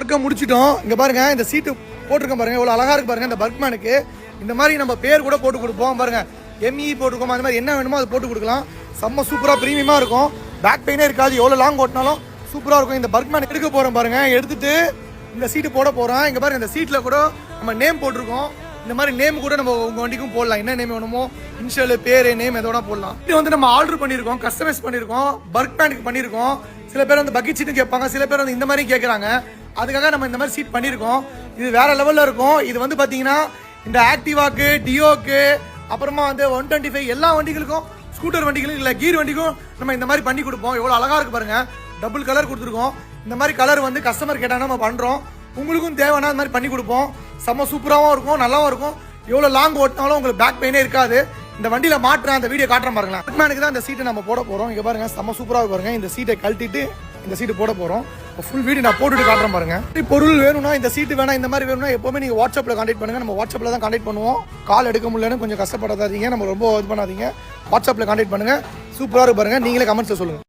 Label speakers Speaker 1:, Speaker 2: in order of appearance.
Speaker 1: ஒர்க்கை முடிச்சிட்டோம். இங்கே பாருங்கள், இந்த சீட்டு போட்டிருக்கோம் பாருங்கள், எவ்வளோ அழகாக இருக்கு பாருங்கள். இந்த பர்க்மேனுக்கு இந்த மாதிரி நம்ம பேர் கூட போட்டு கொடுப்போம் பாருங்கள். எம்இ போட்டிருக்கோம், அந்த மாதிரி என்ன வேணுமோ அது போட்டு கொடுக்கலாம். செம்ம சூப்பராக ப்ரீமியமாக இருக்கும். பேக் பெயினே இருக்காது, எவ்வளோ லாங் ஓட்டினாலும் சூப்பராக இருக்கும். இந்த பர்க்மேன் எடுக்க போகிறோம் பாருங்கள், எடுத்துட்டு இந்த சீட்டு போட போகிறோம். இங்கே பாருங்கள், இந்த சீட்டில் கூட நம்ம நேம் போட்டிருக்கோம். இந்த மாதிரி நேம் கூட நம்ம உங்கள் வண்டிக்கும் போடலாம். என்ன நேம் வேணுமோ, இன்ஷியல், பேர், நேம் எதோட போடலாம். இது வந்து நம்ம ஆர்டர் பண்ணியிருக்கோம், கஸ்டமைஸ் பண்ணியிருக்கோம், பர்க்மேனுக்கு பண்ணியிருக்கோம். சில பேர் வந்து பக்கெட் சீட்டு கேட்பாங்க, சில பேர் வந்து இந்த மாதிரி கேட்குறாங்க. அதுக்காக நம்ம இந்த மாதிரி சீட் பண்ணியிருக்கோம். இது வேற லெவலில் இருக்கும். இது வந்து பார்த்தீங்கன்னா இந்த ஆக்டிவாக்கு, டியோக்கு, அப்புறமா வந்து 125 எல்லா வண்டிகளுக்கும், ஸ்கூட்டர் வண்டிகளுக்கும் இல்லை கீர் வண்டிக்கும் நம்ம இந்த மாதிரி பண்ணி கொடுப்போம். எவ்வளோ அழகாக இருக்கு பாருங்க. டபுள் கலர் கொடுத்துருக்கோம். இந்த மாதிரி கலர் வந்து கஸ்டமர் கேட்டால் நம்ம பண்ணுறோம். உங்களுக்கும் தேவைன்னா இந்த மாதிரி பண்ணி கொடுப்போம். செம்ம சூப்பராகவும் இருக்கும், நல்லாவும் இருக்கும். எவ்வளோ லாங் ஓட்டினாலும் உங்களுக்கு பேக் பெயினே இருக்காது. இந்த வண்டியில் மாட்டுறேன், அந்த வீடியோ காட்டுறேன் பாருங்களேன். பர்க்மேனுக்கு தான் இந்த சீட்டை நம்ம போட போகிறோம். இங்கே பாருங்க, செம்ம சூப்பராக பாருங்க. இந்த சீட்டை கழட்டிட்டு இந்த சீட்டு போட போகிறோம். ஃபுல் வீடியோ நான் போட்டுட்டு காட்டுறேன் பாருங்க. பொருள் வேணும்னா, இந்த சீட்டு வேணா, இந்த மாதிரி வேணும்னா எப்பவுமே நீங்கள் வாட்ஸ்அப்பில் கான்டாக்ட் பண்ணுங்க. நம்ம வாட்ஸ்அப்பில் தான் கான்டாக்ட் பண்ணுவோம். கால் எடுக்க முடியலன்னு கொஞ்சம் கஷ்டப்படாதீங்க, நம்ம ரொம்ப இது பண்ணாதீங்க. வாட்ஸ்அப்பில் கான்டாக்ட் பண்ணுங்க. சூப்பராக இருக்கு பாருங்க. நீங்களே கமெண்ட்ஸில் சொல்லுங்க.